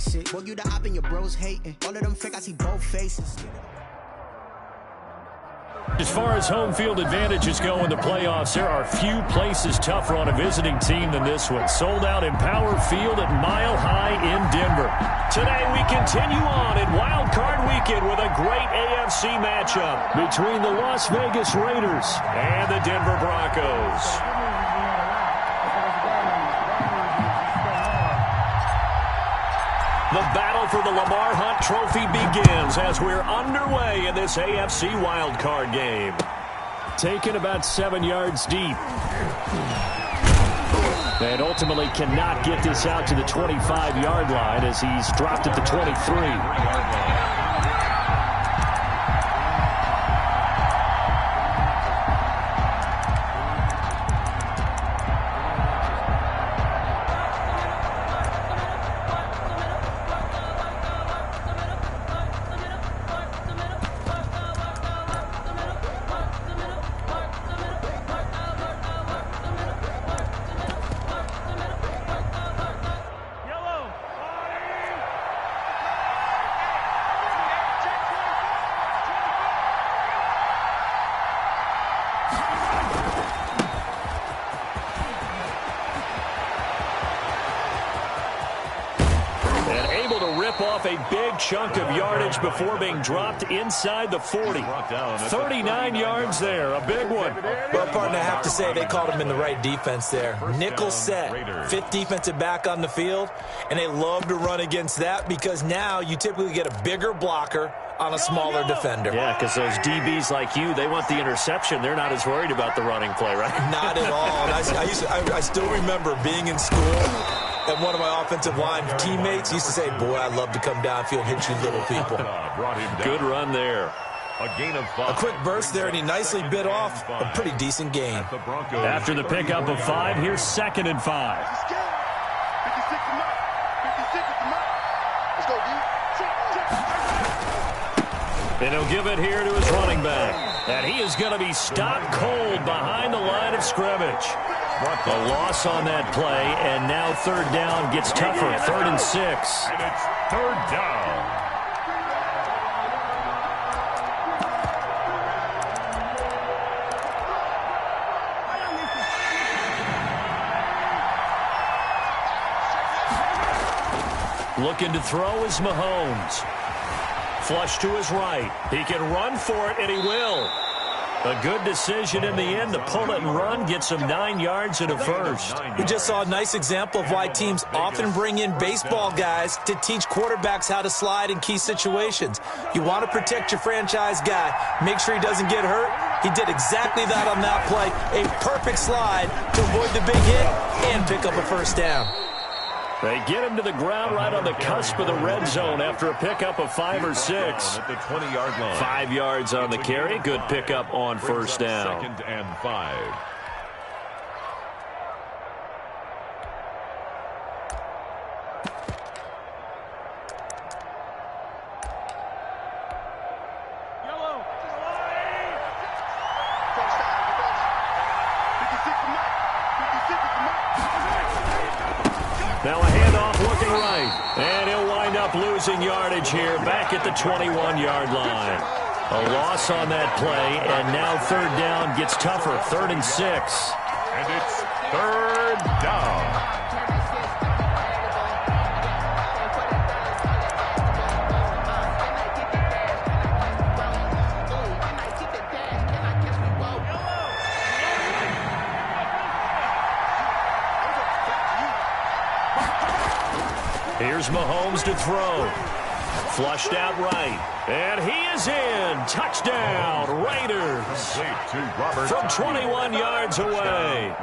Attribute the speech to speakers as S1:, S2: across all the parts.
S1: face it. Boy, you the op and your bros hating. All of them fake, I see both faces.
S2: As far as home field advantages go in the playoffs, there are few places tougher on a visiting team than this one. Sold out in Power Field at Mile High in Denver. Today we continue on in Wild Card Weekend with a great AFC matchup between the Las Vegas Raiders and the Denver Broncos. The battle for the Lamar Hunt Trophy begins as we're underway in this AFC wildcard game. Taken about 7 yards deep. And ultimately cannot get this out to the 25-yard line as he's dropped at the 23. Off a big chunk of yardage before being dropped inside the 40. 39 yards there, a big one.
S3: Well, partner, I have to say they called him in the right defense there. Nickel set, fifth defensive back on the field, and they love to run against that because now you typically get a bigger blocker on a smaller defender.
S2: Yeah, because those DBs like you, they want the interception. They're not as worried about the running play, right?
S3: Not at all. And I still remember being in school, and one of my offensive line teammates used to say, boy, I'd love to come downfield and hit you little people.
S2: Good run there.
S3: A quick burst there, and he nicely bit off a pretty decent gain.
S2: After the pickup of 5, here's 2nd and 5. And he'll give it here to his running back. And he is going to be stopped cold behind the line of scrimmage. A loss on that play, and now 3rd down gets tougher. 3rd and 6.
S4: And it's 3rd down.
S2: Looking to throw is Mahomes. Flush to his right. He can run for it, and he will. A good decision in the end to pull it and run, get some 9 yards and a first.
S3: We just saw a nice example of why teams often bring in baseball guys to teach quarterbacks how to slide in key situations. You want to protect your franchise guy. Make sure he doesn't get hurt. He did exactly that on that play. A perfect slide to avoid the big hit and pick up a first down.
S2: They get him to the ground right on the cusp of the red zone after a pickup of 5 or 6.
S4: At the 20-yard line.
S2: 5 yards on the carry. Good pickup on first down.
S4: 2nd and 5.
S2: Now a handoff looking right. And he'll wind up losing yardage here back at the 21-yard line. A loss on that play, and now 3rd down gets tougher. 3rd and 6.
S4: And it's 3rd down.
S2: Here's Mahomes to throw. Flushed out right. And he is in. Touchdown, Raiders. From 21 yards away.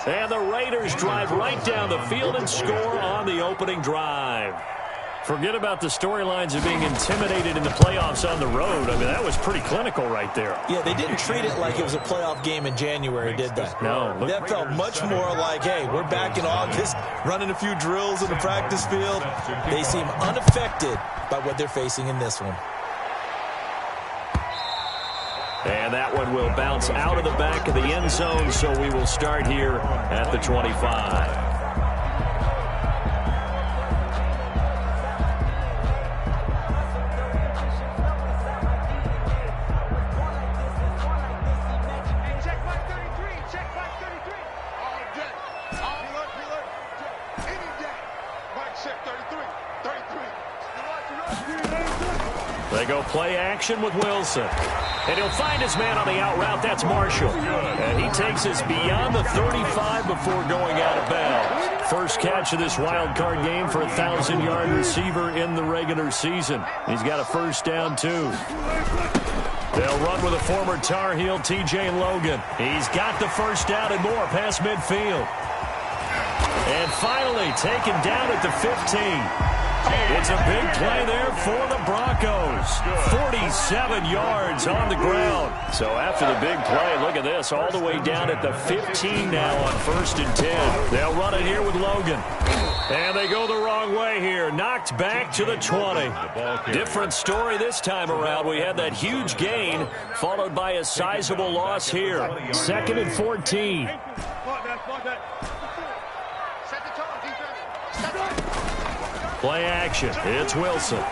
S2: And the Raiders drive right down the field and score on the opening drive. Forget about the storylines of being intimidated in the playoffs on the road. I mean, that was pretty clinical right there.
S3: Yeah, they didn't treat it like it was a playoff game in January, did they?
S2: No.
S3: That felt much more like, hey, we're back in August, running a few drills in the practice field. They seem unaffected by what they're facing in this one.
S2: And that one will bounce out of the back of the end zone, so we will start here at the 25. They go play action with Wilson. And he'll find his man on the out route. That's Marshall. And he takes us beyond the 35 before going out of bounds. First catch of this wild card game for a 1,000-yard receiver in the regular season. He's got a first down, too. They'll run with a former Tar Heel, T.J. Logan. He's got the first down and more past midfield. And finally taken down at the 15. It's a big play there for the Broncos. 47 yards on the ground. So after the big play, look at this, all the way down at the 15 now on 1st and 10. They'll run it here with Logan. And they go the wrong way here. Knocked back to the 20. Different story this time around. We had that huge gain followed by a sizable loss here. 2nd and 14. Play action. It's Wilson.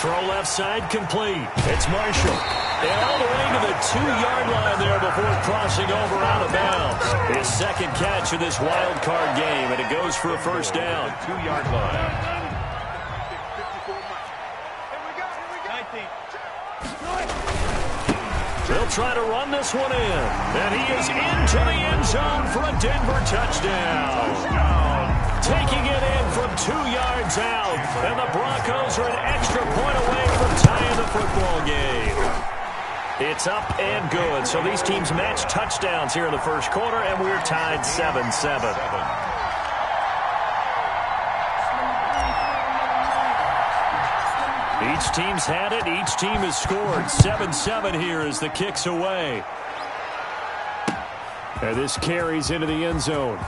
S2: Throw left side complete. It's Marshall. And all the way to the 2-yard line there before crossing over out of bounds. His second catch of this wild card game, and it goes for a first down.
S4: 2-yard line.
S2: They'll try to run this one in. And he is into the end zone for a Denver touchdown. Taking it in from 2 yards out. And the Broncos are an extra point away from tying the football game. It's up and good. So these teams match touchdowns here in the first quarter, and we're tied 7-7. Each team's had it. Each team has scored. 7-7 here as the kick's away. And this carries into the end zone.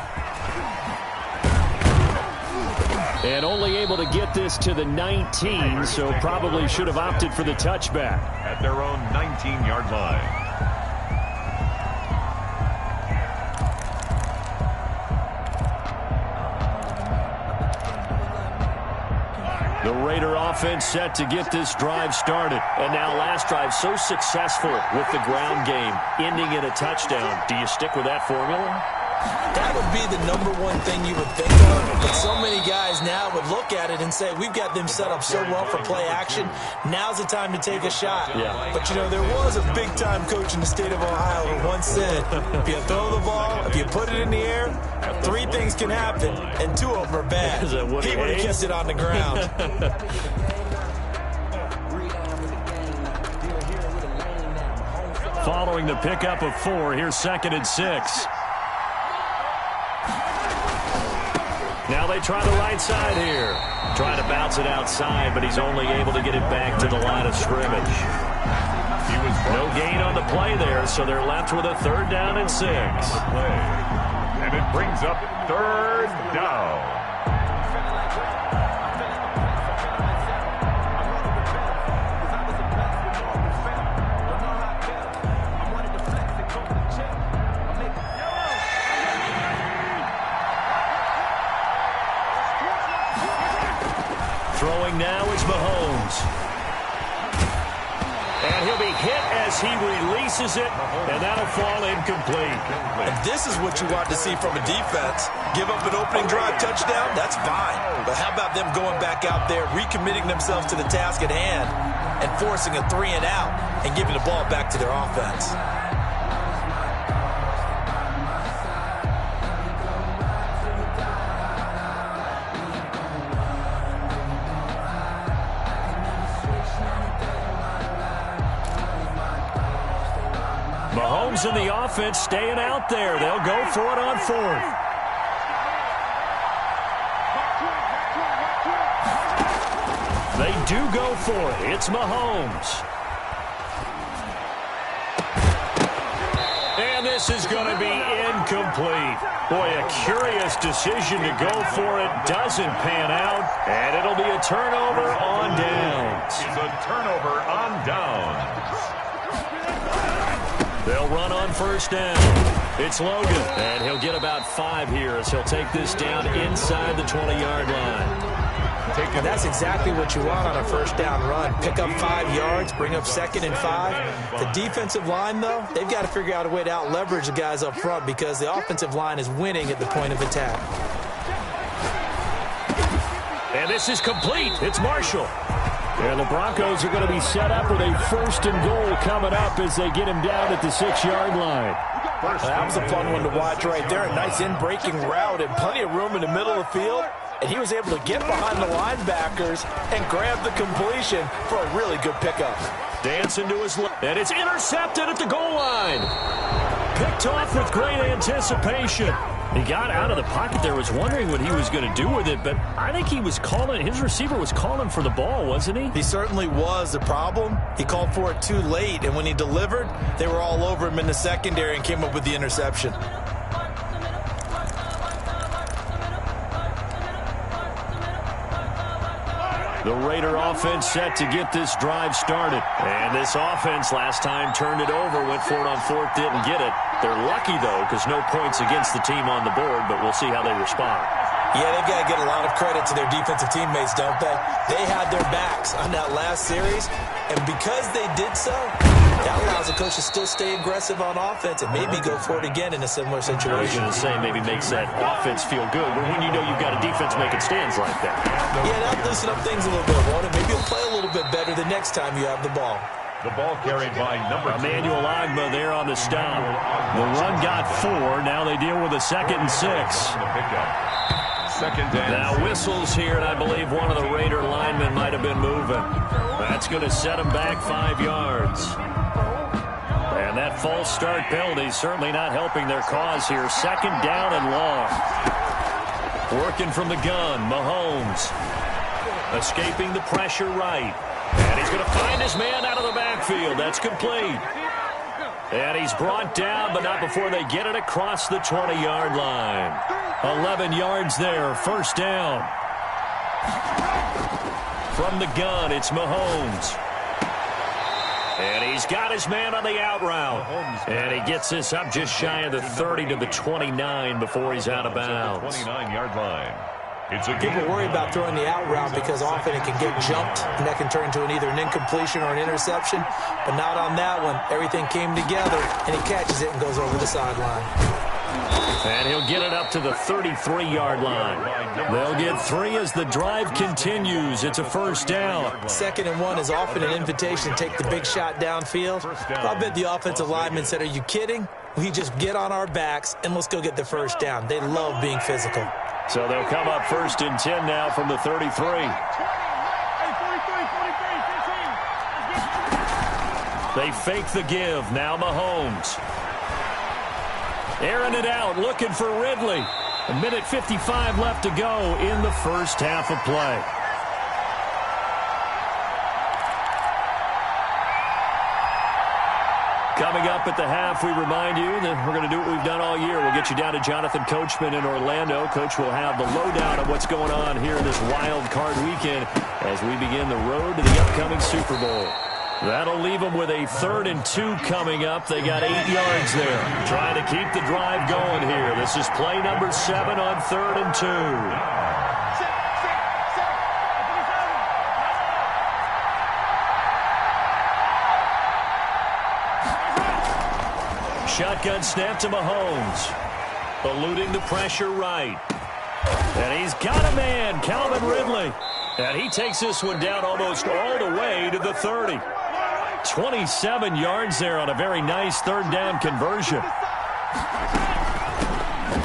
S2: And only able to get this to the 19, so probably should have opted for the touchback.
S4: At their own 19-yard line.
S2: The Raider offense set to get this drive started. And now last drive so successful with the ground game, ending in a touchdown. Do you stick with that formula?
S3: That would be the #1 thing you would think of, but so many guys now would look at it and say, we've got them set up so well for play action, now's the time to take a shot.
S2: Yeah.
S3: But, you know, there was a big-time coach in the state of Ohio who once said, if you throw the ball, if you put it in the air, 3 things can happen, and 2 of them are bad.
S2: Is that what
S3: he would have kept it on the ground.
S2: Following the pickup of 4, here's 2nd and 6. Now they try the right side here. Trying to bounce it outside, but he's only able to get it back to the line of scrimmage. No gain on the play there, so they're left with a 3rd down and 6.
S4: And it brings up 3rd down.
S2: Throwing now is Mahomes. And he'll be hit as he releases it, and that'll fall incomplete.
S3: And this is what you want to see from a defense. Give up an opening drive touchdown, that's fine. But how about them going back out there, recommitting themselves to the task at hand, and forcing a 3 and out, and giving the ball back to their offense.
S2: Mahomes and the offense staying out there. They'll go for it on 4th. They do go for it. It's Mahomes. And this is going to be incomplete. Boy, a curious decision to go for it. Doesn't pan out. And it'll be a turnover on downs.
S4: It's a turnover on downs.
S2: They'll run on 1st down. It's Logan. And he'll get about 5 here as he'll take this down inside the 20-yard line.
S3: And that's exactly what you want on a 1st down run. Pick up 5 yards, bring up 2nd and 5. The defensive line, though, they've got to figure out a way to out-leverage the guys up front because the offensive line is winning at the point of attack.
S2: And And this is complete. It's Marshall.
S5: And the Broncos are going to be set up with a 1st and goal coming up as they get him down at the 6-yard line.
S3: That was a fun one to watch right there. A nice in-breaking route and plenty of room in the middle of the field. And he was able to get behind the linebackers and grab the completion for a really good pickup.
S2: Dancing to his left. And it's intercepted at the goal line. Picked off with great anticipation. He got out of the pocket there, was wondering what he was going to do with it, but I think he was calling, his receiver was calling for the ball, wasn't he?
S3: He certainly was. The problem, he called for it too late, and when he delivered, they were all over him in the secondary and came up with the interception.
S2: The Raider offense set to get this drive started. And this offense last time turned it over, went for it on 4th, didn't get it. They're lucky, though, because no points against the team on the board, but we'll see how they respond.
S3: Yeah, they've got to get a lot of credit to their defensive teammates, don't they? They had their backs on that last series, and because they did so, that allows the coach to still stay aggressive on offense and maybe go for it again in a similar situation.
S2: I was going to say maybe makes that offense feel good, but when you know you've got a defense making stands like that.
S3: Yeah, that'll loosen up things a little bit, won't it? Maybe you'll play a little bit better the next time you have the ball.
S4: The ball carried by number 2.
S2: Emmanuel Agba there on the stop. The run got 4. Now they deal with a 2nd and 6.
S4: Second down.
S2: Now whistles here, and I believe one of the Raider linemen might have been moving. That's going to set him back 5 yards. And that false start penalty certainly not helping their cause here. 2nd down and long. Working from the gun, Mahomes. Escaping the pressure right. And he's going to find his man out of the backfield. That's complete. And he's brought down, but not before they get it across the 20-yard line. 11 yards there, 1st down. From the gun, it's Mahomes. And he's got his man on the out route. And he gets this up just shy of the 30 to the 29 before he's out of bounds.
S4: 29-yard line.
S3: People worry about throwing the out route because often it can get jumped, and that can turn into either an incompletion or an interception. But not on that one. Everything came together, and he catches it and goes over the sideline.
S2: And he'll get it up to the 33-yard line. They'll get 3 as the drive continues. It's a 1st down.
S3: 2nd and 1 is often an invitation to take the big shot downfield. I bet the offensive lineman said, are you kidding? We just get on our backs, and let's go get the 1st down. They love being physical.
S2: So they'll come up 1st and 10 now from the 33. They fake the give. Now Mahomes. Airing it out, looking for Ridley. 1:55 left to go in the first half of play. Coming up at the half, we remind you that we're going to do what we've done all year. We'll get you down to Jonathan Coachman in Orlando. Coach will have the lowdown of what's going on here this wild card weekend as we begin the road to the upcoming Super Bowl. That'll leave them with a 3rd and 2 coming up. They got 8 yards there. Trying to keep the drive going here. This is play number 7 on 3rd and 2. Shotgun snap to Mahomes. Eluding the pressure right. And he's got a man, Calvin Ridley. And he takes this one down almost all the way to the 30. 27 yards there on a very nice 3rd down conversion.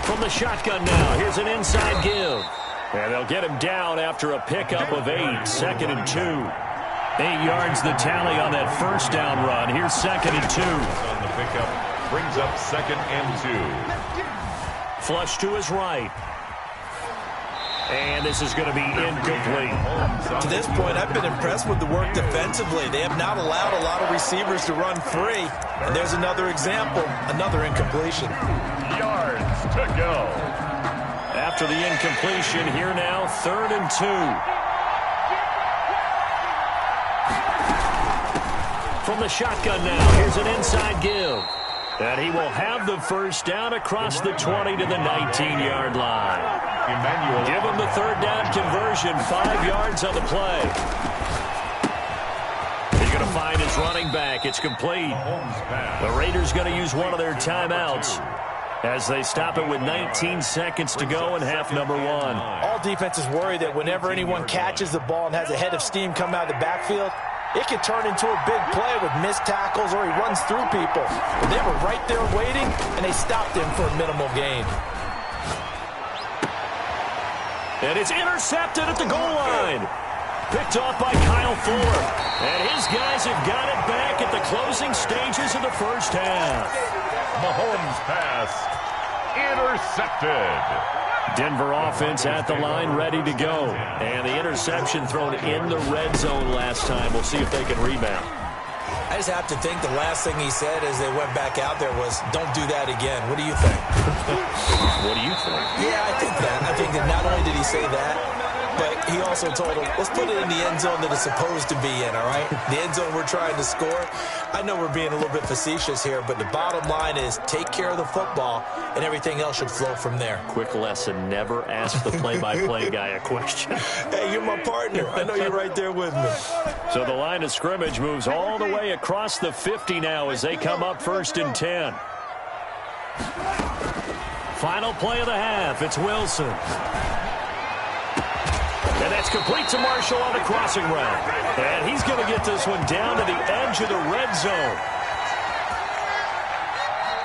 S2: From the shotgun now, here's an inside give. And they'll get him down after a pickup of 8, 2nd and 2. 8 yards the tally on that 1st down run. Here's 2nd and 2.
S4: On the pickup. Brings up 2nd and 2.
S2: Flush to his right. And this is going to be incomplete.
S3: To this point, I've been impressed with the work defensively. They have not allowed a lot of receivers to run free. And there's another example, another incompletion.
S4: Yards to go.
S2: After the incompletion, here now, 3rd and 2. From the shotgun now, here's an inside give. And he will have the 1st down across the 20 to the 19-yard line.
S4: Emmanuel.
S2: Give him the 3rd down conversion, 5 yards on the play. He's going to find his running back. It's complete. The Raiders going to use one of their timeouts. as they stop it with 19 seconds to go in half number one.
S3: All defenses worry that whenever anyone catches the ball and has a head of steam come out of the backfield, it can turn into a big play with missed tackles or he runs through people. But they were right there waiting, and they stopped him for a minimal gain.
S2: And it's intercepted at the goal line. Picked off by Kyle Fuller. And his guys have got it back at the closing stages of the first half.
S4: Mahomes' pass intercepted.
S2: Denver offense at the line, ready to go. And the interception thrown in the red zone last time. We'll see if they can rebound.
S3: I just have to think the last thing he said as they went back out there was, don't do that again. What do you think?
S2: What do you think?
S3: Yeah, I think that. I think that not only did he say that, but he also told him, let's put it in the end zone that it's supposed to be in, all right? The end zone we're trying to score. I know we're being a little bit facetious here, but the bottom line is take care of the football, and everything else should flow from there.
S2: Quick lesson, never ask the play-by-play guy a question.
S3: Hey, you're my partner. I know you're right there with me.
S2: So the line of scrimmage moves all the way across the 50 now as they come up 1st and 10. Final play of the half. It's Wilson. And that's complete to Marshall on the crossing route. And he's going to get this one down to the edge of the red zone.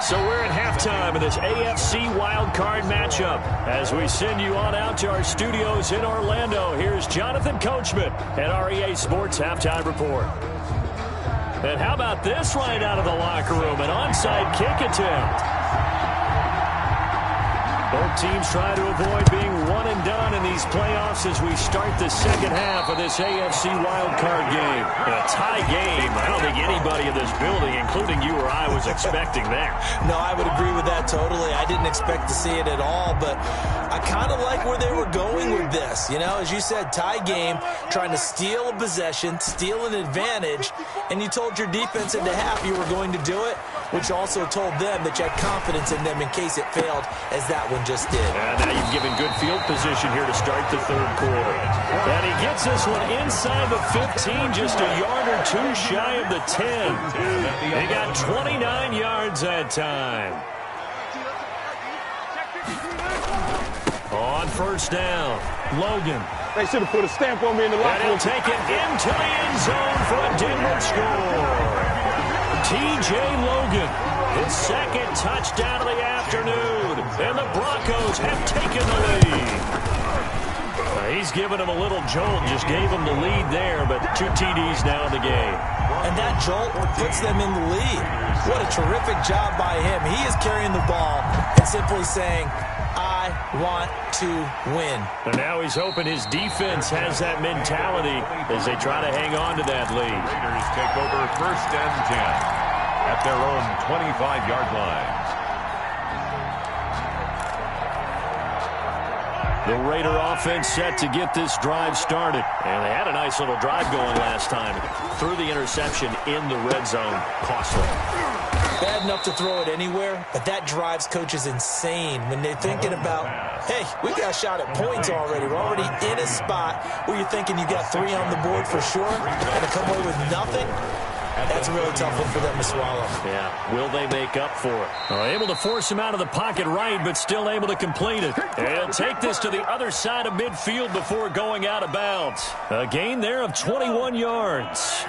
S2: So we're at halftime of this AFC wildcard matchup. As we send you on out to our studios in Orlando, here's Jonathan Coachman at REA Sports Halftime Report. And how about this right out of the locker room? An onside kick attempt. Both teams try to avoid being one and done in these playoffs as we start the second half of this AFC wildcard game. A tie game. I don't think anybody in this building, including you or I, was expecting that.
S3: No, I would agree with that totally. I didn't expect to see it at all, but I kind of like where they were going with this. You know, as you said, tie game, trying to steal a possession, steal an advantage, and you told your defense in the half you were going to do it, which also told them that you had confidence in them in case it failed, as that one just did.
S2: And now you've given good field position here to start the third quarter. And he gets this one inside the 15, just a yard or two shy of the 10. He got 29 yards that time. On 1st down, Logan.
S6: They should have put a stamp on me in the locker room.
S2: And he'll take it into the end zone for a Denver score. T.J. Logan, his second touchdown of the afternoon, and the Broncos have taken the lead. He's given him a little jolt, just gave him the lead there, but 2 TDs now in the game.
S3: And that jolt puts them in the lead. What a terrific job by him. He is carrying the ball and simply saying, I want to win.
S2: And now he's hoping his defense has that mentality as they try to hang on to that lead.
S4: Raiders take over 1st and 10 at their own 25-yard line.
S2: The Raider offense set to get this drive started. And they had a nice little drive going last time. Threw the interception in the red zone. Costly.
S3: Bad enough to throw it anywhere, but that drives coaches insane when they're thinking about, hey, we got a shot at points already. We're already in a spot where you're thinking you got 3 on the board for sure, and to come away with nothing, that's a really tough one for them to swallow.
S2: Yeah, will they make up for it? Able to force him out of the pocket right, but still able to complete it. And take this to the other side of midfield before going out of bounds. A gain there of 21 yards.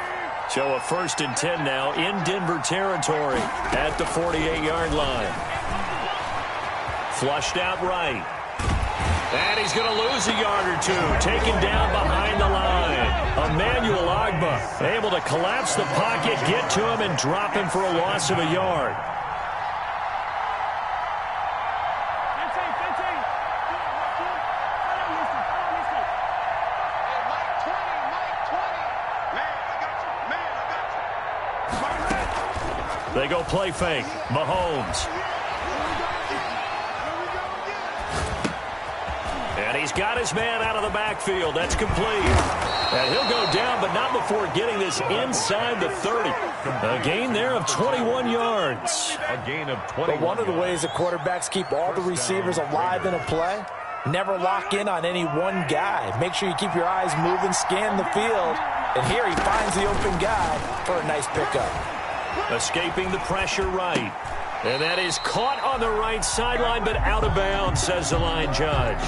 S2: So a 1st and 10 now in Denver territory at the 48-yard line. Flushed out right. And he's going to lose a yard or two. Taken down behind the line. Emmanuel Ogbah able to collapse the pocket, get to him, and drop him for a loss of a yard. They go play fake. Mahomes. And he's got his man out of the backfield. That's complete. And he'll go down, but not before getting this inside the 30. A gain there of 21 yards.
S4: A gain of 21.
S3: But one of the ways the quarterbacks keep all the receivers alive in a play, never lock in on any one guy. Make sure you keep your eyes moving, scan the field. And here he finds the open guy for a nice pickup.
S2: Escaping the pressure right. And that is caught on the right sideline, but out of bounds, says the line judge.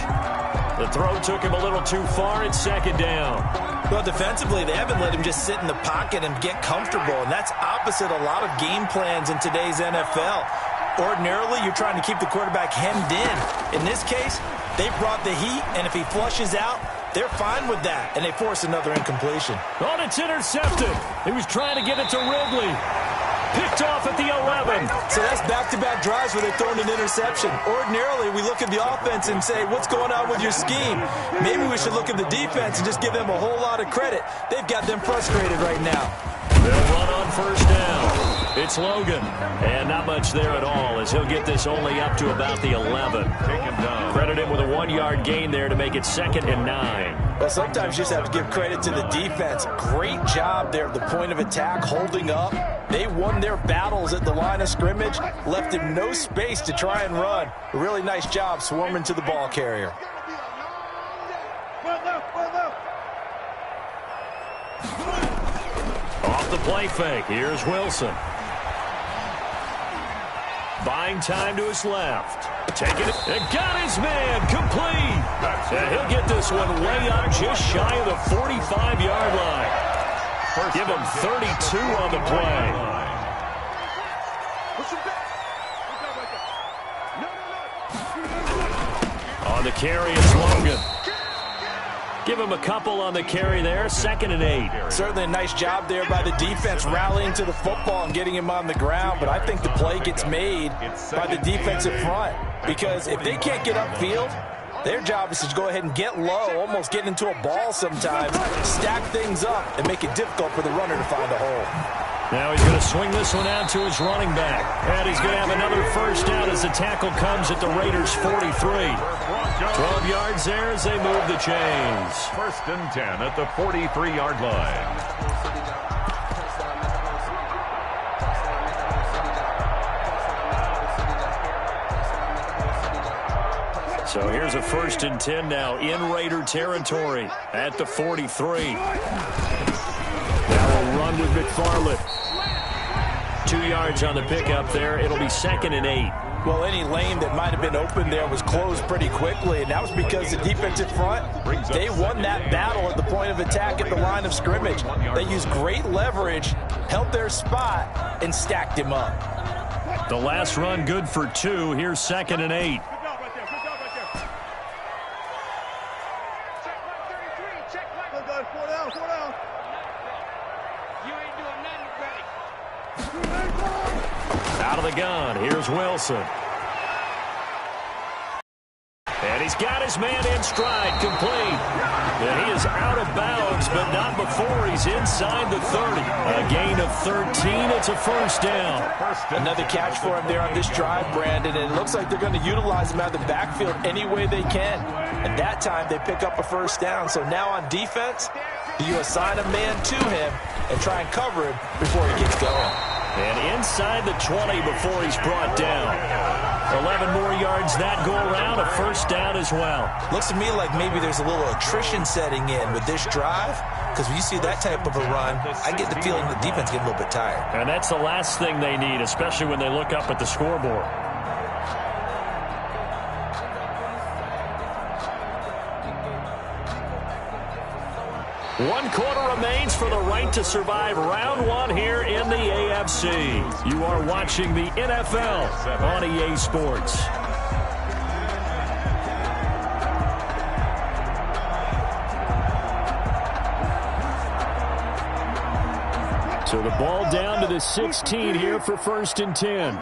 S2: The throw took him a little too far. It's second down.
S3: Well, defensively, they haven't let him just sit in the pocket and get comfortable, and that's opposite a lot of game plans in today's NFL. Ordinarily, you're trying to keep the quarterback hemmed in. In this case, they brought the heat, and if he flushes out, they're fine with that, and they force another incompletion.
S2: Oh, it's intercepted. He was trying to get it to Ridley. Picked off at the 11.
S3: So that's back-to-back drives where they're throwing an interception. Ordinarily, we look at the offense and say, what's going on with your scheme? Maybe we should look at the defense and just give them a whole lot of credit. They've got them frustrated right now.
S2: They'll run on first down. It's Logan. And not much there at all as he'll get this only up to about the 11.
S4: Take him down.
S2: Credit him with a 1-yard gain there to make it 2nd and 9.
S3: Well, sometimes you just have to give credit to the defense. Great job there at the point of attack, holding up. They won their battles at the line of scrimmage, left him no space to try and run. A really nice job swarming to the ball carrier.
S2: Off the play fake. Here's Wilson. Buying time to his left. Taking it. And got his man. Complete. And he'll get this one way up just shy of the 45-yard line. Give him 32 on the play. On the carry, it's Logan. Give him a couple on the carry there. 2nd and 8.
S3: Certainly a nice job there by the defense rallying to the football and getting him on the ground. But I think the play gets made by the defensive front. Because if they can't get upfield, their job is to go ahead and get low, almost get into a ball sometimes, stack things up, and make it difficult for the runner to find a hole.
S2: Now he's going to swing this one out to his running back. And he's going to have another first down as the tackle comes at the Raiders' 43. 12 yards there as they move the chains.
S4: 1st and 10 at the 43-yard line.
S2: So here's a 1st and 10 now in Raider territory at the 43. Now a run with McFarland. 2 yards on the pickup there. It'll be 2nd and 8.
S3: Well, any lane that might have been open there was closed pretty quickly, and that was because the defensive front, they won that battle at the point of attack at the line of scrimmage. They used great leverage, held their spot, and stacked him up.
S2: The last run good for 2. Here's 2nd and 8. Out of the gun, here's Wilson. And he's got his man in stride, complete. And he is out of bounds, but not before he's inside the 30. A gain of 13, it's a first down.
S3: Another catch for him there on this drive, Brandon, and it looks like they're going to utilize him out of the backfield any way they can. And that time they pick up a first down. So now on defense, you assign a man to him and try and cover him before he gets going.
S2: And inside the 20 before he's brought down. 11 more yards that go around, a first down as well.
S3: Looks to me like maybe there's a little attrition setting in with this drive, because when you see that type of a run, I get the feeling the defense gets a little bit tired.
S2: And that's the last thing they need, especially when they look up at the scoreboard. One quarter remains for the right to survive round 1 here in the AFC. You are watching the NFL on EA Sports. So the ball down to the 16 here for 1st and 10.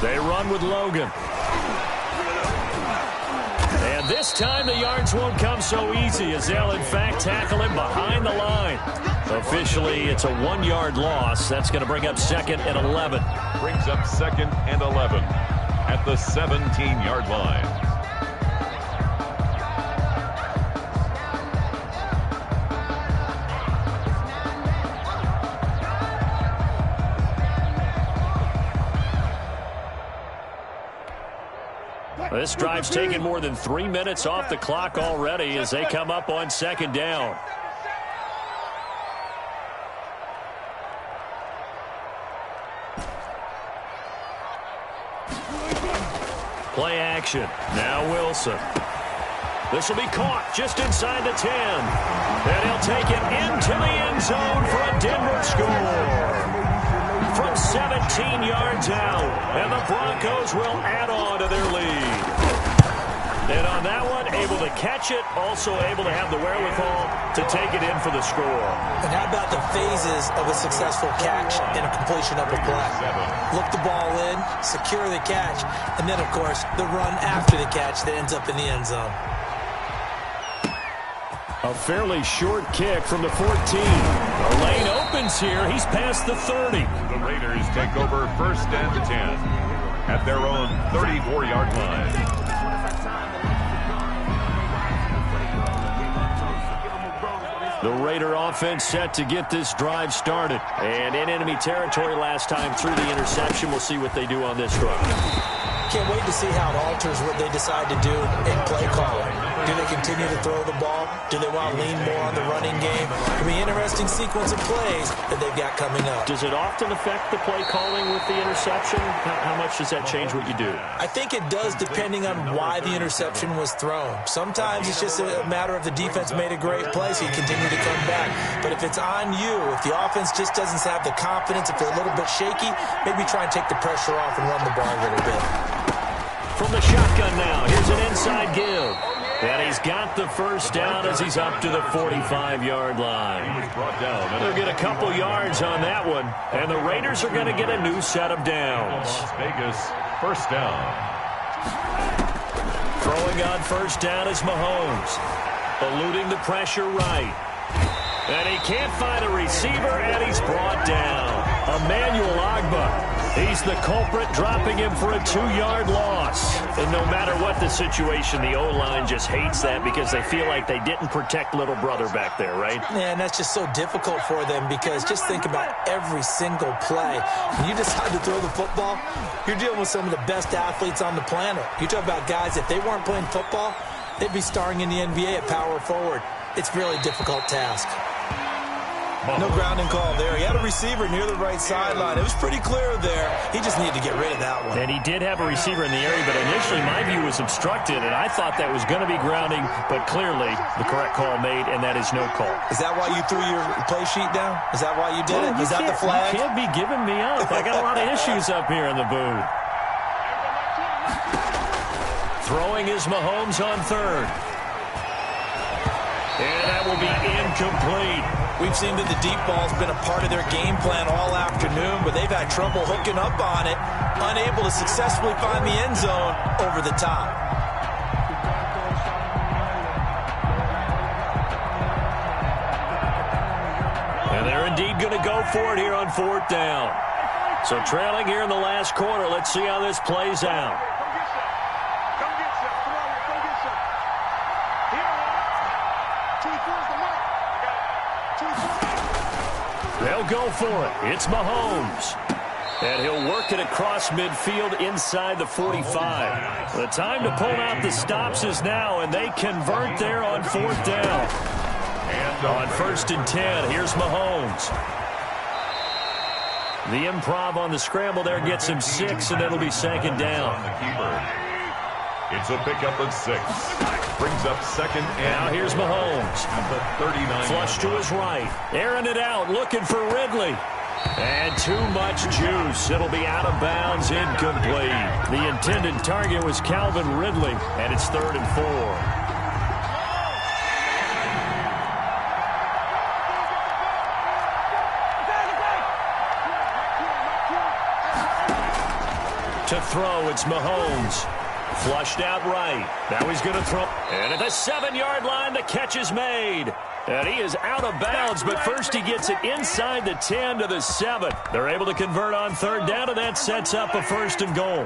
S2: They run with Logan. And this time the yards won't come so easy as they'll in fact tackle him behind the line. Officially, it's a 1-yard loss. That's going to bring up 2nd and 11.
S4: Brings up 2nd and 11 at the 17-yard line.
S2: This drive's taken more than 3 minutes off the clock already as they come up on 2nd down. Play action. Now Wilson. This will be caught just inside the 10. And he'll take it into the end zone for a Denver score. From 17 yards out. And the Broncos will add on to their lead. And on that one, able to catch it, also able to have the wherewithal to take it in for the score.
S3: And how about the phases of a successful catch and a completion of a play? Look the ball in, secure the catch, and then, of course, the run after the catch that ends up in the end zone.
S5: A fairly short kick from the 14. The lane opens here. He's past the 30.
S4: The Raiders take over 1st and 10 at their own 34-yard line.
S2: The Raider offense set to get this drive started. And in enemy territory last time through the interception. We'll see what they do on this drive.
S3: Can't wait to see how it alters what they decide to do in play calling. Do they continue to throw the ball? Do they want to lean more on the running game? It'll be an interesting sequence of plays that they've got coming up.
S2: Does it often affect the play calling with the interception? How much does that change what you do?
S3: I think it does depending on why the interception was thrown. Sometimes it's just a matter of the defense made a great play, so you continue to come back. But if it's on you, if the offense just doesn't have the confidence, if they're a little bit shaky, maybe try and take the pressure off and run the ball a little bit.
S2: From the shotgun now, here's an inside give. And he's got the first down as he's up to the 45-yard line. They'll get a couple yards on that one, and the Raiders are going to get a new set of downs.
S4: Las Vegas, 1st down.
S2: Throwing on 1st down is Mahomes. Eluding the pressure right. And he can't find a receiver, and he's brought down. Emmanuel Ogbah. He's the culprit, dropping him for a 2-yard loss. And no matter what the situation, the O-line just hates that because they feel like they didn't protect little brother back there, right?
S3: Yeah, and that's just so difficult for them because just think about every single play. When you decide to throw the football, you're dealing with some of the best athletes on the planet. You talk about guys, if they weren't playing football, they'd be starring in the NBA at power forward. It's a really difficult task. No grounding call there. He had a receiver near the right sideline. It was pretty clear there. He just needed to get rid of that one.
S2: And he did have a receiver in the area, but initially my view was obstructed, and I thought that was going to be grounding, but clearly the correct call made, and that is no call.
S3: Is that why you threw your play sheet down? Is that why you did it? Is that the flag?
S2: You can't be giving me up. I got a lot of issues up here in the booth. Throwing is Mahomes on 3rd. And that will be incomplete.
S3: We've seen that the deep ball's been a part of their game plan all afternoon, but they've had trouble hooking up on it, unable to successfully find the end zone over the top.
S2: And they're indeed going to go for it here on 4th down. So trailing here in the last quarter, let's see how this plays out. They'll go for it. It's Mahomes. And he'll work it across midfield inside the 45. The time to pull out the stops is now, and they convert there on 4th down. And on 1st and 10, here's Mahomes. The improv on the scramble there gets him 6, and it'll be 2nd down.
S4: It's a pickup of 6. Brings up 2nd and
S2: now here's Mahomes.
S4: At the 39.
S2: Flush to his right. Airing it out, looking for Ridley. And too much juice. It'll be out of bounds, incomplete. The intended target was Calvin Ridley, and it's 3rd and 4. To throw, it's Mahomes. Flushed out right. Now he's going to throw. And at the 7-yard line, the catch is made. And he is out of bounds, but first he gets it inside the 10 to the 7. They're able to convert on 3rd down, and that sets up a 1st and goal.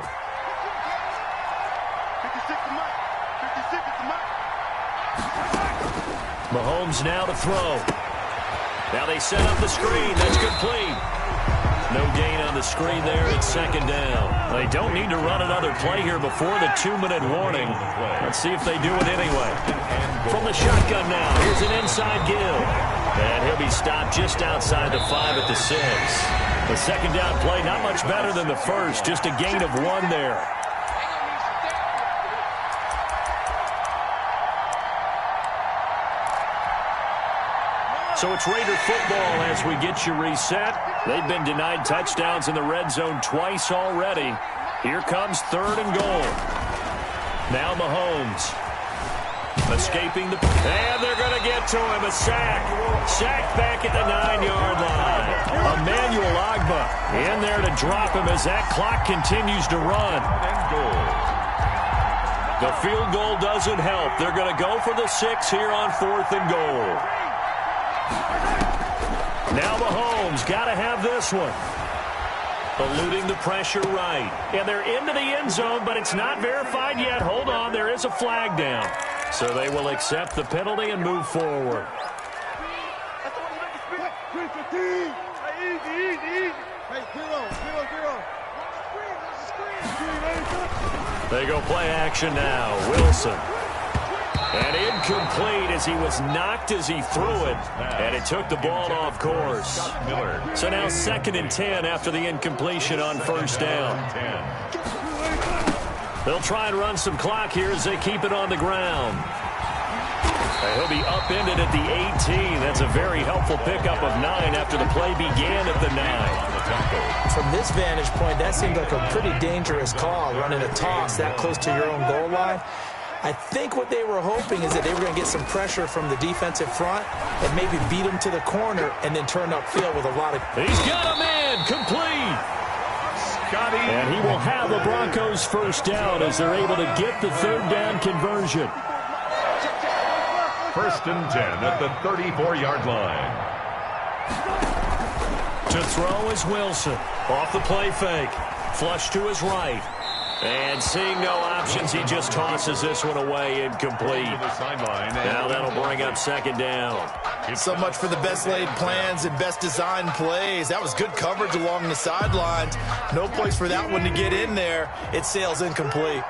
S2: Mahomes now to throw. Now they set up the screen. That's complete. No gain on the screen there. It's 2nd down. They don't need to run another play here before the 2-minute warning. Let's see if they do it anyway. From the shotgun now, here's an inside give. And he'll be stopped just outside the 5 at the 6. The 2nd down play, not much better than the first. Just a gain of 1 there. So it's Raider football as we get you reset. They've been denied touchdowns in the red zone twice already. Here comes 3rd and goal. Now Mahomes. Escaping the... And they're going to get to him. A sack. Sacked back at the 9-yard line. Emmanuel Ogbah in there to drop him as that clock continues to run. The field goal doesn't help. They're going to go for the 6 here on 4th and goal. Now Mahomes got to have this one. Eluding the pressure right. And they're into the end zone, but it's not verified yet. Hold on, there is a flag down. So they will accept the penalty and move forward. They go play action now. Wilson. And incomplete as he was knocked as he threw it. And it took the ball off course. So now 2nd and 10 after the incompletion on 1st down. They'll try and run some clock here as they keep it on the ground. He'll be upended at the 18. That's a very helpful pickup of 9 after the play began at the 9.
S3: From this vantage point, that seemed like a pretty dangerous call, running a toss that close to your own goal line. I think what they were hoping is that they were going to get some pressure from the defensive front and maybe beat them to the corner and then turn upfield with a lot of...
S2: He's got a man complete.
S5: And he will have the Broncos 1st down as they're able to get the 3rd down conversion.
S4: 1st and 10 at the 34-yard line.
S2: To throw is Wilson. Off the play fake. Flush to his right. And seeing no options, he just tosses this one away, incomplete. Now that'll bring up 2nd down.
S3: So much for the best laid plans and best designed plays. That was good coverage along the sidelines. No place for that one to get in there. It sails incomplete.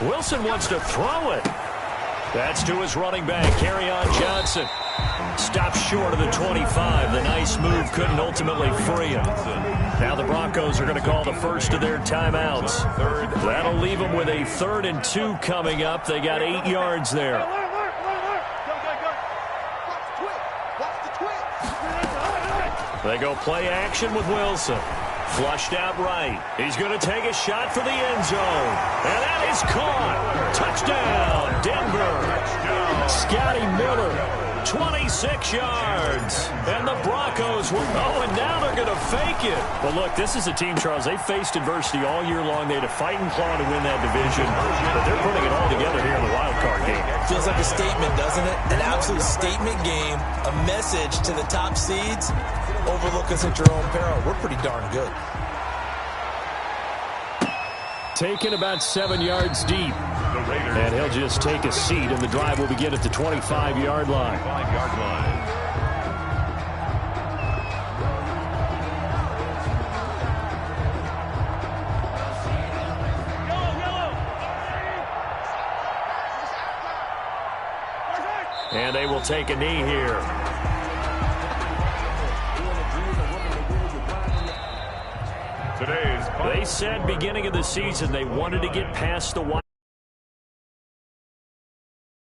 S2: Wilson wants to throw it. That's to his running back, Kerryon Johnson. Stopped short of the 25. The nice move couldn't ultimately free him. Now the Broncos are going to call the first of their timeouts. That'll leave them with a 3rd and 2 coming up. They got 8 yards there. They go play action with Wilson. Flushed out right. He's going to take a shot for the end zone. And that is caught. Touchdown, Denver. Scotty Miller, 26 yards. And the Broncos were... Oh, and now they're going to fake it. But look, this is a team, Charles, they faced adversity all year long. They had to fight and claw to win that division. But they're putting it all together here in the wild card game.
S3: Feels like a statement, doesn't it? An absolute statement game. A message to the top seeds. Overlook us at your own peril. We're pretty darn good.
S5: Taken about 7 yards deep. And he'll just take a seat, and the drive will begin at the 25-yard line.
S2: And they will take a knee here. They said beginning of the season they wanted to get past the